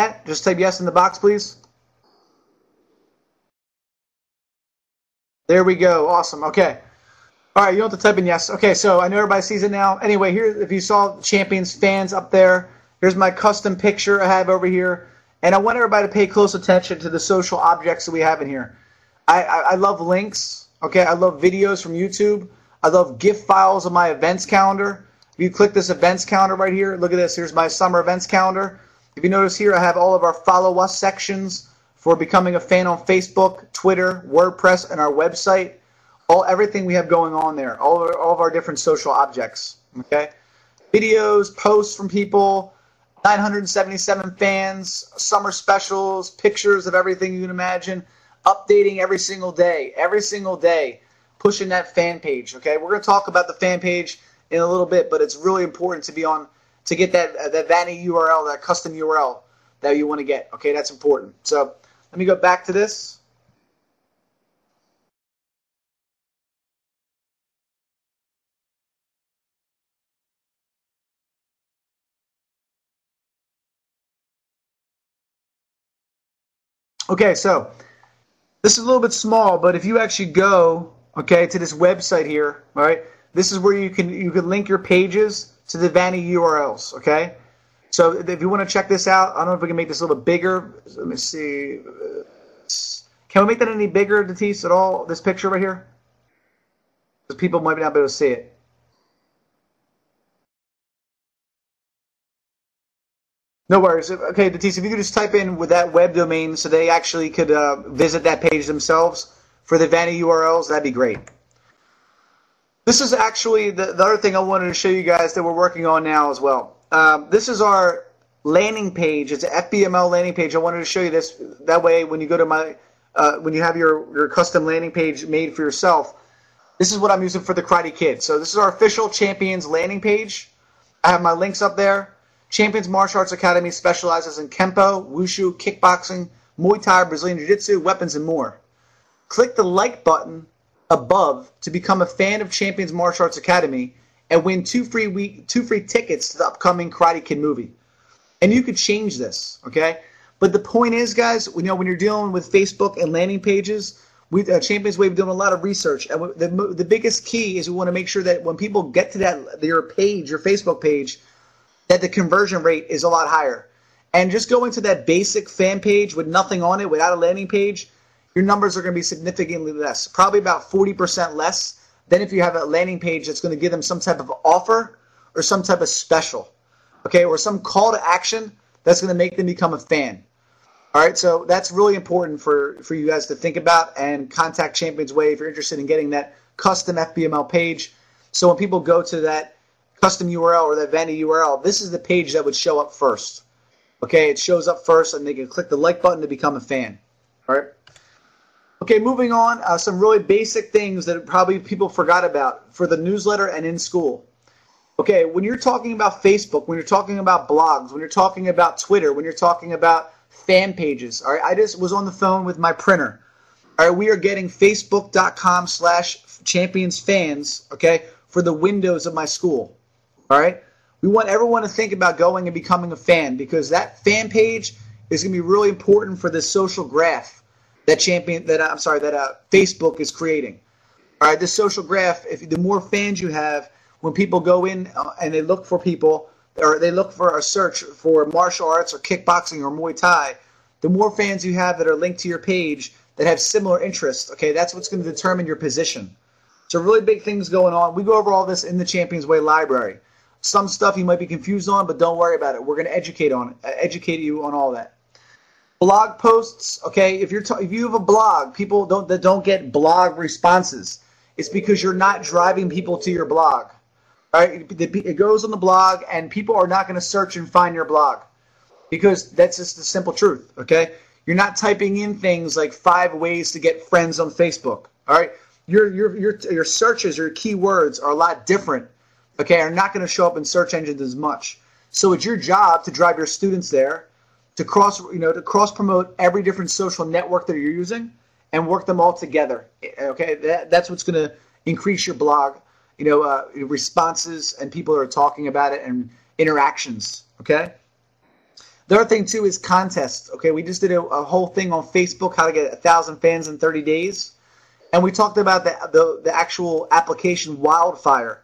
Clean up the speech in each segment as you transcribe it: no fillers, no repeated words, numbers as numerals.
that? Just type yes in the box, please. There we go. Awesome. Okay. All right, you don't have to type in yes. Okay, so I know everybody sees it now. Anyway, here, if you saw Champions fans up there, here's my custom picture I have over here. And I want everybody to pay close attention to the social objects that we have in here. I love links. Okay, I love videos from YouTube. I love GIF files of my events calendar. If you click this events calendar right here, look at this. Here's my summer events calendar. If you notice here, I have all of our follow us sections for becoming a fan on Facebook, Twitter, WordPress, and our website. Everything we have going on there, all of our different social objects. Okay, videos, posts from people, 977 fans, summer specials, pictures of everything you can imagine, updating every single day, pushing that fan page. Okay, we're going to talk about the fan page in a little bit, but it's really important to be on to get that vanity URL, that custom URL that you want to get. Okay, that's important. So let me go back to this. Okay, so this is a little bit small, but if you actually go, okay, to this website here, all right, this is where you can link your pages to the vanity URLs, okay? So if you want to check this out, I don't know if we can make this a little bit bigger. Let me see. Can we make that any bigger, Datisse, at all, this picture right here? Because people might not be able to see it. No worries. Okay, Datisse, if you could just type in with that web domain so they actually could visit that page themselves for the vanity URLs, that'd be great. This is actually the other thing I wanted to show you guys that we're working on now as well. This is our landing page. It's an FBML landing page. I wanted to show you this. That way, when you go to my, when you have your custom landing page made for yourself, this is what I'm using for the Karate Kid. So this is our official Champions landing page. I have my links up there. Champions Martial Arts Academy specializes in Kempo, Wushu, kickboxing, Muay Thai, Brazilian Jiu-Jitsu, weapons, and more. Click the like button above to become a fan of Champions Martial Arts Academy and win two free tickets to the upcoming Karate Kid movie. And you could change this, okay? But the point is, guys, when you're dealing with Facebook and landing pages, ChampionsWay, we're doing a lot of research. And the biggest key is we want to make sure that when people get to your page, your Facebook page, that the conversion rate is a lot higher. And just going to that basic fan page with nothing on it, without a landing page, your numbers are going to be significantly less, probably about 40% less than if you have a landing page that's going to give them some type of offer or some type of special, okay, or some call to action that's going to make them become a fan. All right, so that's really important for you guys to think about, and contact ChampionsWay if you're interested in getting that custom FBML page. So when people go to that custom URL or that vanity URL, this is the page that would show up first. Okay, it shows up first, and they can click the like button to become a fan. All right. Okay, moving on, some really basic things that probably people forgot about for the newsletter and in school. Okay, when you're talking about Facebook, when you're talking about blogs, when you're talking about Twitter, when you're talking about fan pages, all right, I just was on the phone with my printer. All right, we are getting facebook.com/championsfans, okay, for the windows of my school. All right, we want everyone to think about going and becoming a fan, because that fan page is going to be really important for the social graph that Facebook is creating. All right, this social graph, the more fans you have, when people go in and they look for people, or they look for a search for martial arts or kickboxing or Muay Thai, the more fans you have that are linked to your page that have similar interests, okay, that's what's going to determine your position. So really big things going on. We go over all this in the ChampionsWay library. Some stuff you might be confused on, but don't worry about it. We're going to educate you on all that. Blog posts, okay, if you have a blog, people that don't get blog responses, it's because you're not driving people to your blog. All right, it goes on the blog, and people are not going to search and find your blog, because that's just the simple truth, okay? You're not typing in things like 5 ways to get friends on Facebook, all right? Your searches, your keywords are a lot different, okay, are not going to show up in search engines as much. So it's your job to drive your students there, to cross promote every different social network that you're using and work them all together. Okay, that's what's going to increase your blog, responses and people that are talking about it and interactions. Okay, The other thing too is contests. Okay, we just did a whole thing on Facebook, how to get 1,000 fans in 30 days, and we talked about the actual application Wildfire.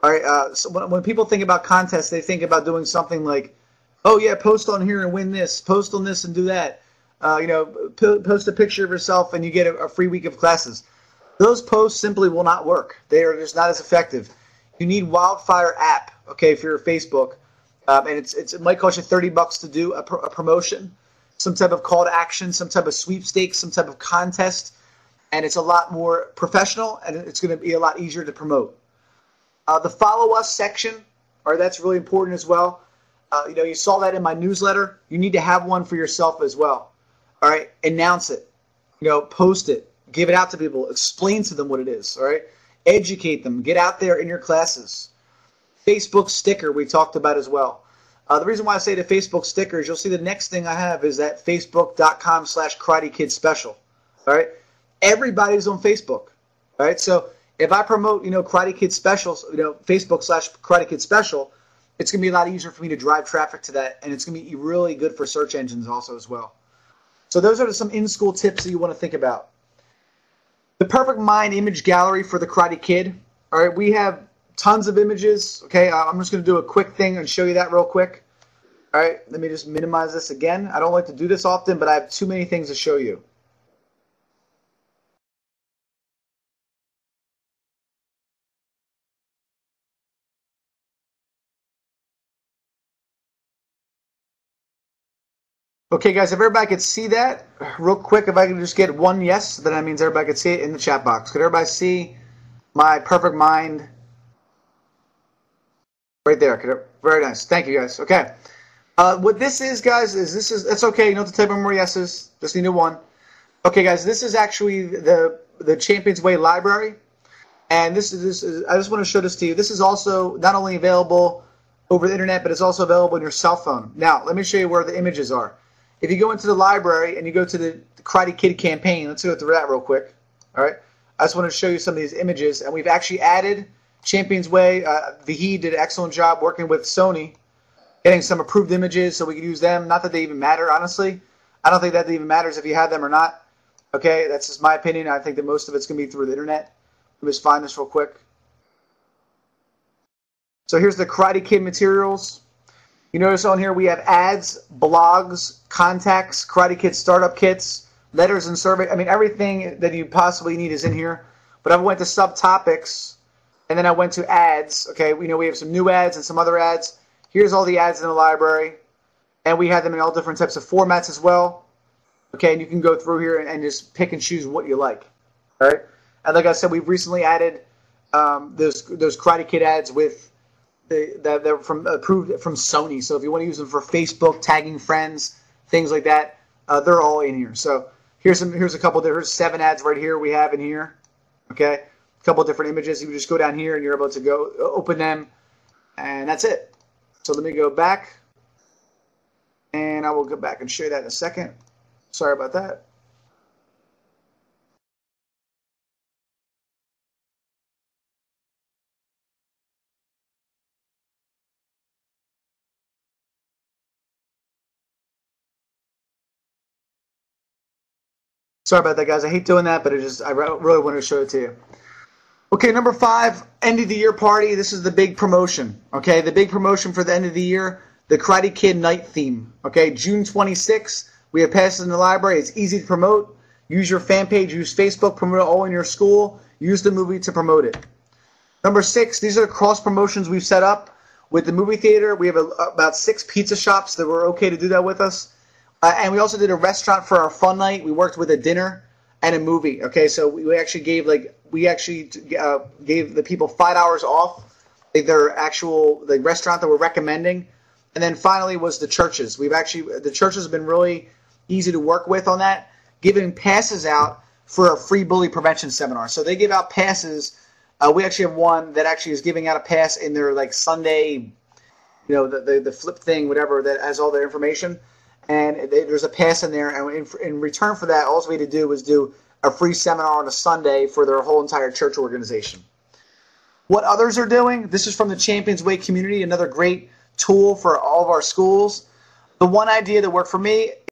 All right, so when people think about contests, they think about doing something like, oh yeah, post on here and win this, post on this and do that. Post a picture of yourself and you get a free week of classes. Those posts simply will not work. They are just not as effective. You need Wildfire app, okay, if you're Facebook, and it might cost you $30 to do a promotion, some type of call to action, some type of sweepstakes, some type of contest, and it's a lot more professional and it's going to be a lot easier to promote. The follow us section, all right, that's really important as well. You saw that in my newsletter. You need to have one for yourself as well. All right, announce it. Post it. Give it out to people. Explain to them what it is. All right, educate them. Get out there in your classes. Facebook sticker we talked about as well. The reason why I say the Facebook sticker is you'll see the next thing I have is that facebook.com/Karate Kid Special. All right, everybody's on Facebook. All right, so if I promote Karate Kid Specials, Facebook/Karate Kid Special, it's going to be a lot easier for me to drive traffic to that, and it's going to be really good for search engines also as well. So those are some in-school tips that you want to think about. The Perfect Mind image gallery for the Karate Kid. All right, we have tons of images. Okay, I'm just going to do a quick thing and show you that real quick. All right, let me just minimize this again. I don't like to do this often, but I have too many things to show you. Okay, guys, if everybody could see that real quick, if I can just get one yes, then that means everybody could see it in the chat box. Could everybody see my Perfect Mind right there? Very nice. Thank you, guys. Okay. What this is, guys, that's okay. You don't have to type in more yeses. Just need a one. Okay, guys, this is actually the ChampionsWay library, and this is. I just want to show this to you. This is also not only available over the internet, but it's also available on your cell phone. Now, let me show you where the images are. If you go into the library and you go to the Karate Kid campaign, let's go through that real quick. All right, I just want to show you some of these images, and we've actually added ChampionsWay. Vahid did an excellent job working with Sony, getting some approved images so we can use them. Not that they even matter, honestly. I don't think that even matters if you have them or not. Okay, that's just my opinion. I think that most of it's going to be through the internet. Let me just find this real quick. So here's the Karate Kid materials. You notice on here we have ads, blogs, contacts, Karate Kid startup kits, letters and survey. I mean, everything that you possibly need is in here. But I went to subtopics, and then I went to ads. Okay, we have some new ads and some other ads. Here's all the ads in the library, and we have them in all different types of formats as well. Okay, and you can go through here and just pick and choose what you like. All right, and like I said, we've recently added those Karate Kid ads with they're approved from Sony. So if you want to use them for Facebook, tagging friends, things like that, they're all in here. So here's a couple. There's 7 ads right here we have in here. Okay, a couple different images. You can just go down here and you're able to go open them, and that's it. So let me go back, and I will go back and show you that in a second. Sorry about that. Sorry about that, guys. I hate doing that, but I really wanted to show it to you. Okay, number 5, end of the year party. This is the big promotion. Okay, the big promotion for the end of the year, the Karate Kid night theme. Okay, June 26th. We have passes in the library. It's easy to promote. Use your fan page. Use Facebook. Promote it all in your school. Use the movie to promote it. Number 6, these are the cross promotions we've set up with the movie theater. We have about 6 pizza shops that were okay to do that with us. And we also did a restaurant for our fun night. We worked with a dinner and a movie. Okay, so we actually gave gave the people $5 off their actual restaurant that we're recommending. And then finally was the churches. The churches have been really easy to work with on that, giving passes out for a free bully prevention seminar. So they give out passes. We actually have one that actually is giving out a pass in their Sunday, the flip thing, whatever, that has all their information. And there's a pass in there, and in return for that, all we had to do was do a free seminar on a Sunday for their whole entire church organization. What others are doing, this is from the ChampionsWay community, another great tool for all of our schools. The one idea that worked for me